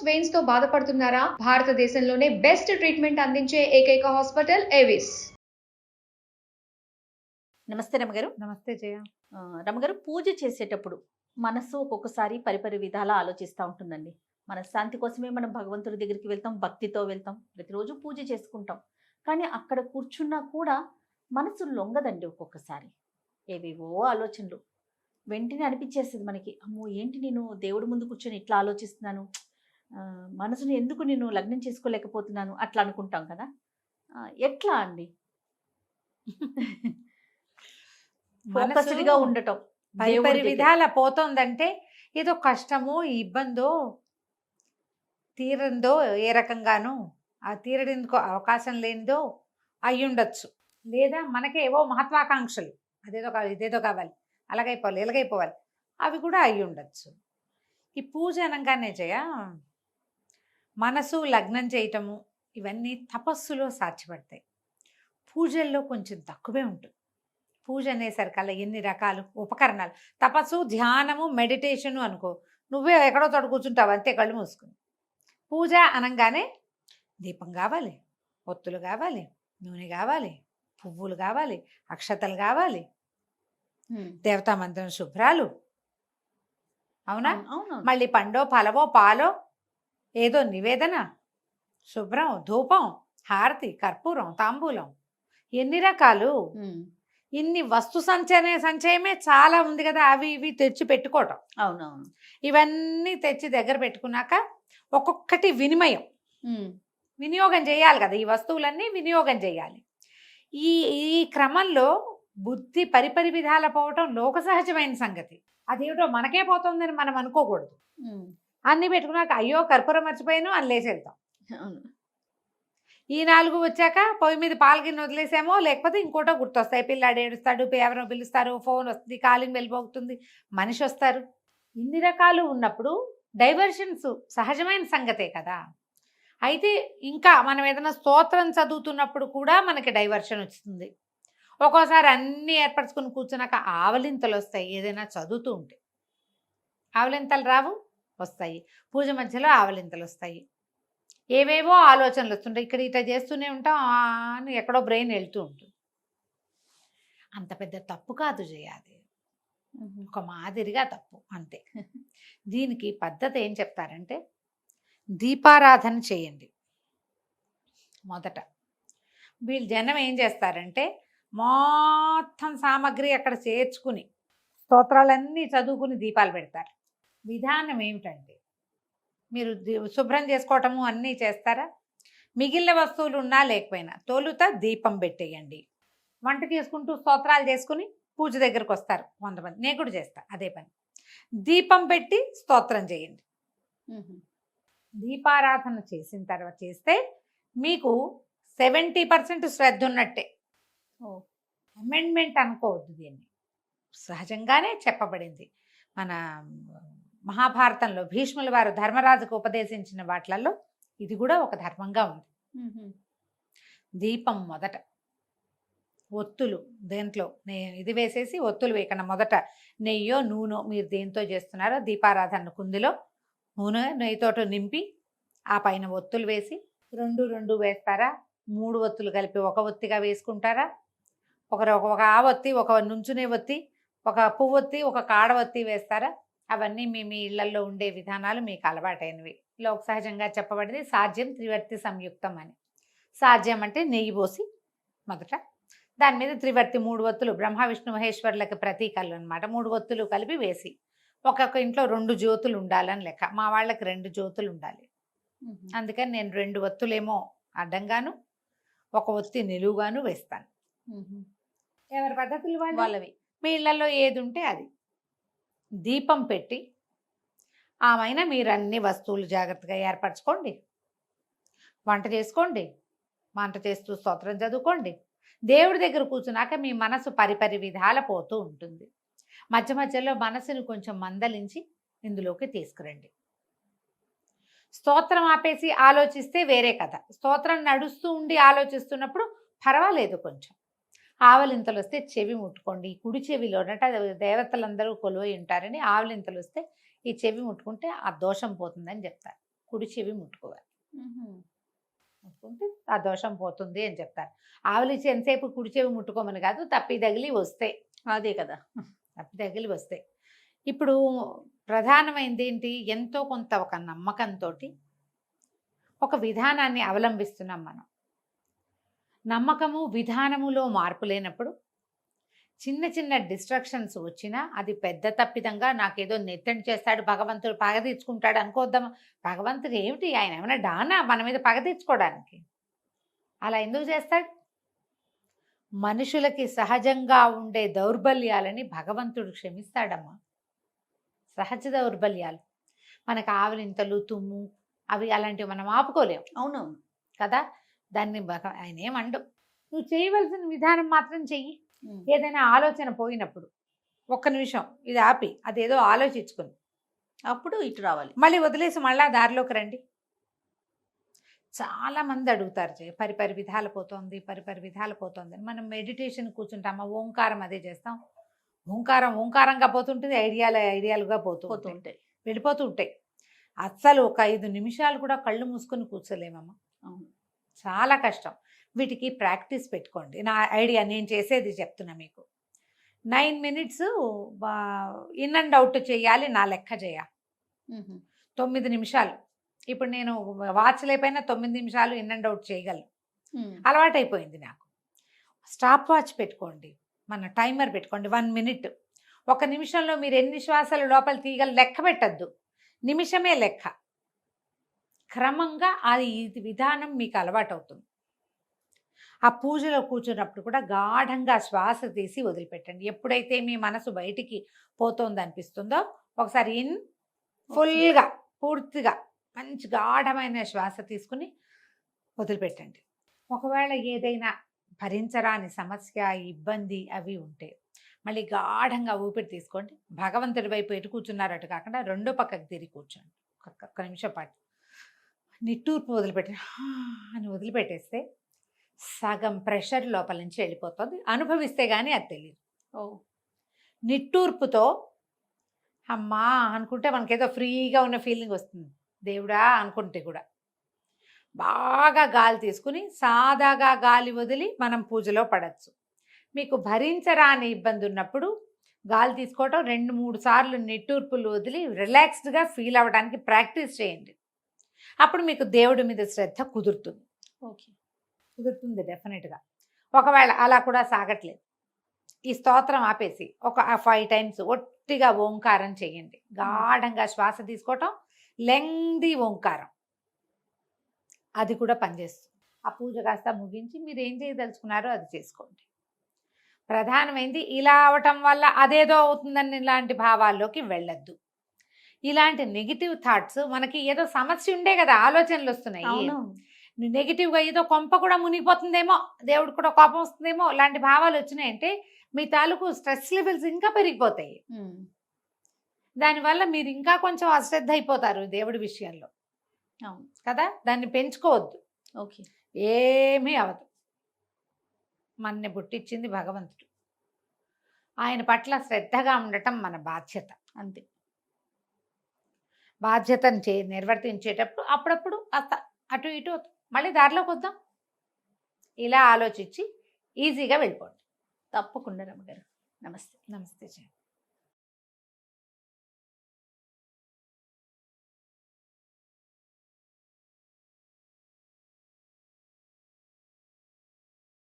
Veins తో బాధపడుతున్నారా? భారతదేశంలోనే బెస్ట్ ట్రీట్మెంట్ అందించే ఏకైక హాస్పిటల్ ఏవిస్. నమస్తే రమగారు. నమస్తే జయ. రమగారు, పూజ చేసేటప్పుడు మనసు ఒక్కొక్కసారి పరిపరి విధాలా ఆలోచిస్తూ ఉంటుందండి. మన శాంతి కోసమే మనం భగవంతుడి దగ్గరికి వెళ్తాం, భక్తితో వెళ్తాం, ప్రతిరోజు పూజ చేసుకుంటాం. కానీ అక్కడ కూర్చున్నా కూడా మనసు లొంగదండి. ఒక్కొక్కసారి ఏవేవో ఆలోచనలు వెంటనే అనిపించేస్తుంది మనకి, అమ్మో ఏంటి నేను దేవుడి ముందు కూర్చొని ఇట్లా ఆలోచిస్తున్నాను, మనసుని ఎందుకు నేను లగ్నం చేసుకోలేకపోతున్నాను అట్లా అనుకుంటాం కదా. ఎట్లా అండి ఫోకస్డ్గా ఉండటం పరిపరి విధాల పోతోందంటే ఏదో కష్టమో ఇబ్బందో తీరందో ఏ రకంగానూ ఆ తీరడానికి అవకాశం లేనిదో అయ్యుండొచ్చు. లేదా మనకేవో మహత్వాకాంక్షలు, అదేదో కావాలి ఇదేదో కావాలి, అలాగైపోవాలి ఇలాగైపోవాలి, అవి కూడా అయ్యి ఉండొచ్చు. ఈ పూజ అనగానే జయ మనసు లగ్నం చేయటము ఇవన్నీ తపస్సులో సాధ్యపడతాయి. పూజల్లో కొంచెం తక్కువే ఉంటుంది. పూజ అనేసరికల్లా ఎన్ని రకాలు ఉపకరణాలు, తపస్సు ధ్యానము మెడిటేషను అనుకో, నువ్వే ఎక్కడో చోట కూర్చుంటావు అంతే కళ్ళు మూసుకుని. పూజ అనగానే దీపం కావాలి, ఒత్తులు కావాలి, నూనె కావాలి, పువ్వులు కావాలి, అక్షతలు కావాలి, దేవతా మంత్రం శుభ్రాలు, అవునా? మళ్ళీ పండో ఫలవో పాలో ఏదో నివేదన, శుభ్రం, ధూపం, హారతి, కర్పూరం, తాంబూలం, ఎన్ని రకాలు. ఇన్ని వస్తు సంచయమే చాలా ఉంది కదా, అవి ఇవి తెచ్చి పెట్టుకోవటం. అవునవును. ఇవన్నీ తెచ్చి దగ్గర పెట్టుకున్నాక ఒక్కొక్కటి వినియోగం చేయాలి కదా. ఈ వస్తువులన్నీ వినియోగం చేయాలి. ఈ ఈ క్రమంలో బుద్ధి పరిపరి విధాల పోవటం లోక సహజమైన సంగతి. అదేమిటో మనకే పోతుందని మనం అనుకోకూడదు. అన్నీ పెట్టుకున్నాక అయ్యో కర్పూరం మర్చిపోయాను అని లేచి వెళ్తాం. ఈ 4 వచ్చాక పొయ్యి మీద పాలు గిన్నె వదిలేసామో, లేకపోతే ఇంకోటో గుర్తొస్తాయి. పిల్లాడు ఏడుస్తాడు, ఎవరో పిలుస్తారు, ఫోన్ వస్తుంది, కాలింగ్ వెళ్ళిపోతుంది, మనిషి వస్తారు. ఇన్ని రకాలు ఉన్నప్పుడు డైవర్షన్స్ సహజమైన సంగతే కదా. అయితే ఇంకా మనం ఏదైనా స్తోత్రం చదువుతున్నప్పుడు కూడా మనకి డైవర్షన్ వస్తుంది. ఒక్కోసారి అన్నీ ఏర్పరచుకుని కూర్చున్నాక ఆవలింతలు వస్తాయి. ఏదైనా చదువుతూ ఉంటే ఆవలింతలు రావు, వస్తాయి. పూజ మధ్యలో ఆవలింతలు వస్తాయి. ఏవేవో ఆలోచనలు వస్తుంటాయి. ఇక్కడ ఇట్లా చేస్తూనే ఉంటాం అని ఎక్కడో బ్రెయిన్ వెళ్తూ ఉంటుంది. అంత పెద్ద తప్పు కాదు చేయాలి, ఒక మాదిరిగా తప్పు అంతే. దీనికి పద్ధతి ఏం చెప్తారంటే, దీపారాధన చేయండి మొదట. వీళ్ళు జనం ఏం చేస్తారంటే మొత్తం సామాగ్రి అక్కడ చేర్చుకుని స్తోత్రాలన్నీ చదువుకుని దీపాలు పెడతారు. విధానం ఏమిటంటే, మీరు శుభ్రం చేసుకోవటము అన్నీ చేస్తారా, మిగిలిన వస్తువులు ఉన్నా లేకపోయినా తోలుత దీపం పెట్టేయండి. వంట చేసుకుంటూ స్తోత్రాలు చేసుకుని పూజ దగ్గరకు వస్తారు కొంతమంది, నేను కూడా చేస్తా అదే పని. దీపం పెట్టి స్తోత్రం చేయండి. దీపారాధన చేసిన తర్వాత చేస్తే మీకు 70% శ్రద్ధ ఉన్నట్టే. అమెండ్మెంట్ అనుకోవద్దు, దీన్ని సహజంగానే చెప్పబడింది. మన మహాభారతంలో భీష్ముల వారు ధర్మరాజుకు ఉపదేశించిన వాటిలలో ఇది కూడా ఒక ధర్మంగా ఉంది. దీపం మొదట, ఒత్తులు దేంట్లో ఇది వేసేసి ఒత్తులు వేయకుండా మొదట నెయ్యో నూనె మీరు దేంతో చేస్తున్నారో దీపారాధన కుందిలో నూనె నెయ్యితోటి నింపి ఆ పైన ఒత్తులు వేసి 2 వేస్తారా, 3 ఒత్తులు కలిపి ఒక ఒత్తిగా వేసుకుంటారా, ఒక ఆవొత్తి, ఒక నుంచునే ఒత్తి, ఒక పువ్వొత్తి, ఒక కాడవత్తి వేస్తారా. అవన్నీ మీ ఇళ్లలో ఉండే విధానాలు మీకు అలవాటైనవి. లోక సహజంగా చెప్పబడింది సాధ్యం త్రివర్తి సంయుక్తం అని. సాధ్యం అంటే నెయ్యి పోసి మొదట దాని మీద త్రివర్తి 3 ఒత్తులు, బ్రహ్మ విష్ణు మహేశ్వరులకి ప్రతీకలు అనమాట. 3 ఒత్తులు కలిపి వేసి, ఒక్కొక్క ఇంట్లో 2 జ్యోతులు ఉండాలని లెక్క. మా వాళ్ళకి 2 జ్యోతులు ఉండాలి. అందుకని నేను 2 ఒత్తులేమో అడ్డంగాను, 1 ఒత్తి నిలువుగాను వేస్తాను. ఎవరి పద్ధతులు వాళ్ళవి. మీ ఇళ్లలో ఏది ఉంటే అది. దీపం పెట్టి ఆమెన మీరు అన్ని వస్తువులు జాగ్రత్తగా ఏర్పరచుకోండి. వంట చేసుకోండి, వంట చేస్తూ స్తోత్రం చదువుకోండి. దేవుడి దగ్గర కూర్చున్నాక మీ మనసు పరిపరి విధాల పోతూ ఉంటుంది. మధ్య మధ్యలో మనసుని కొంచెం మందలించి ఇందులోకి తీసుకురండి. స్తోత్రం ఆపేసి ఆలోచిస్తే వేరే కథ. స్తోత్రం నడుస్తూ ఉండి ఆలోచిస్తున్నప్పుడు పర్వాలేదు, కొంచెం ఆవలింతలు వస్తే చెవి ముట్టుకోండి. కుడి చెవిలోనట దేవతలందరూ కొలువై ఉంటారని ఆవలింతలు వస్తే ఈ చెవి ముట్టుకుంటే ఆ దోషం పోతుందని చెప్తారు. కుడి చెవి ముట్టుకోవాలి. ముట్టుకుంటే ఆ దోషం పోతుంది అని చెప్తారు. ఆవులిచ్చి ఎంతసేపు కుడి చెవి ముట్టుకోమని కాదు, తప్పి తగిలి వస్తే, అదే కదా. తప్పి తగిలి వస్తే. ఇప్పుడు ప్రధానమైనది ఏంటి, ఎంతో కొంత ఒక నమ్మకంతో ఒక విధానాన్ని అవలంబిస్తున్నాం మనం. నమ్మకము విధానములో మార్పు లేనప్పుడు చిన్న చిన్న డిస్ట్రాక్షన్స్ వచ్చినా అది పెద్ద తప్పిదంగా నాకేదో నెత్తని చేస్తాడు భగవంతుడు పగ తీర్చుకుంటాడు అనుకోద్దామా. భగవంతుడు ఏమిటి, ఆయన ఏమైనా డానా మన మీద పగ తీర్చుకోవడానికి? అలా ఎందుకు చేస్తాడు? మనుషులకి సహజంగా ఉండే దౌర్బల్యాలని భగవంతుడు క్షమిస్తాడమ్మా. సహజ దౌర్బల్యాలు, మనకు ఆవలింతలు, తుమ్ము, అవి అలాంటివి మనం ఆపుకోలేము. అవునవును కదా, దాన్ని ఆయన ఏమండు. నువ్వు చేయవలసిన విధానం మాత్రం చెయ్యి. ఏదైనా ఆలోచన పోయినప్పుడు ఒక్క నిమిషం ఇది ఆపి అదేదో ఆలోచించుకుని అప్పుడు ఇటు రావాలి. మళ్ళీ వదిలేసి మళ్ళా దారిలోకి రండి. చాలా మంది అడుగుతారు, పరిపరి విధాలు పోతుంది, పరిపరి విధాలు పోతుంది అని. మనం మెడిటేషన్ కూర్చుంటామా, ఓంకారం అదే చేస్తాం. ఓంకారంగా పోతుంటుంది, ఐడియాలుగా పోతూ ఉంటాయి, వెళ్ళిపోతూ ఉంటాయి. అస్సలు ఒక 5 నిమిషాలు కూడా కళ్ళు మూసుకొని కూర్చోలేమమ్మా. చాలా కష్టం. వీటికి ప్రాక్టీస్ పెట్టుకోండి. నా ఐడియా, నేను చేసేది చెప్తున్నా మీకు. 9 minutes ఇన్ అండ్ అవుట్ చేయాలి, నా లెక్క చేయాలి. 9 నిమిషాలు. ఇప్పుడు నేను వాచ్ లేకపోయినా 9 నిమిషాలు ఇన్ అండ్ అవుట్ చేయగలను. అలవాటైపోయింది నాకు. స్టాప్ వాచ్ పెట్టుకోండి, మన టైమర్ పెట్టుకోండి. 1 minute. 1 నిమిషంలో మీరు ఎన్ని శ్వాసలు లోపల తీయగల లెక్క పెట్టద్దు, నిమిషమే లెక్క. క్రమంగా అది విధానం మీకు అలవాటు అవుతుంది. ఆ పూజలో కూర్చున్నప్పుడు కూడా గాఢంగా శ్వాస తీసి వదిలిపెట్టండి. ఎప్పుడైతే మీ మనసు బయటికి పోతోంది అనిపిస్తుందో ఒకసారి ఇన్ ఫుల్గా పూర్తిగా మంచి గాఢమైన శ్వాస తీసుకుని వదిలిపెట్టండి. ఒకవేళ ఏదైనా భరించరాని సమస్య, ఇబ్బంది అవి ఉంటే మళ్ళీ గాఢంగా ఊపిరి తీసుకోండి. భగవంతుడి వైపు ఎటు కూర్చున్నారు అటు కాకుండా రెండో పక్కకు తిరిగి కూర్చోండి. ఒక్క నిమిషం పాటు నిట్టూర్పు వదిలిపెట్టి అని వదిలిపెట్టేస్తే సగం ప్రెషర్ లోపల నుంచి వెళ్ళిపోతుంది. అనుభవిస్తే కానీ అది తెలియదు. నిట్టూర్పుతో అమ్మా అనుకుంటే మనకేదో ఫ్రీగా ఉన్న ఫీలింగ్ వస్తుంది. దేవుడా అనుకుంటే కూడా బాగా గాలి తీసుకుని సాదాగా గాలి వదిలి మనం పూజలో పడచ్చు. మీకు భరించరాని ఇబ్బంది ఉన్నప్పుడు గాలి తీసుకోవటం 2-3 సార్లు నిట్టూర్పులు వదిలి రిలాక్స్డ్గా ఫీల్ అవ్వడానికి ప్రాక్టీస్ చేయండి. అప్పుడు మీకు దేవుడి మీద శ్రద్ధ కుదురుతుంది. కుదురుతుంది డెఫినెట్గా. ఒకవేళ అలా కూడా సాగట్లేదు, ఈ స్తోత్రం ఆపేసి ఒక 5 times ఒట్టిగా ఓంకారం చేయండి. గాఢంగా శ్వాస తీసుకోవటం, లెంగ్దీ ఓంకారం, అది కూడా పనిచేస్తుంది. ఆ పూజ కాస్త ముగించి మీరు ఏం చేయదలుచుకున్నారో అది చేసుకోండి. ప్రధానమైంది ఇలా అవటం వల్ల అదేదో అవుతుందని ఇలాంటి భావాల్లోకి వెళ్ళొద్దు. ఇలాంటి నెగిటివ్ థాట్స్, మనకి ఏదో సమస్య ఉండే కదా ఆలోచనలు వస్తున్నాయి, నెగిటివ్గా ఏదో కొంప కూడా మునిగిపోతుందేమో, దేవుడు కూడా కోపం వస్తుందేమో, ఇలాంటి భావాలు వచ్చినాయంటే మీ తాలూకు స్ట్రెస్ లెవెల్స్ ఇంకా పెరిగిపోతాయి. దానివల్ల మీరు ఇంకా కొంచెం అశ్రద్ధ అయిపోతారు దేవుడి విషయంలో. అవును కదా, దాన్ని పెంచుకోవద్దు. ఏమీ అవదు. మనని పుట్టించింది భగవంతుడు, ఆయన పట్ల శ్రద్ధగా ఉండటం మన బాధ్యత. అంతే. బాధ్యతను నిర్వర్తించేటప్పుడు అప్పుడప్పుడు అటు ఇటు మళ్ళీ దారిలోకి వద్దాం. ఇలా ఆలోచించి ఈజీగా వెళ్ళిపోండి. తప్పకుండా రమ్మగారు. నమస్తే. నమస్తే.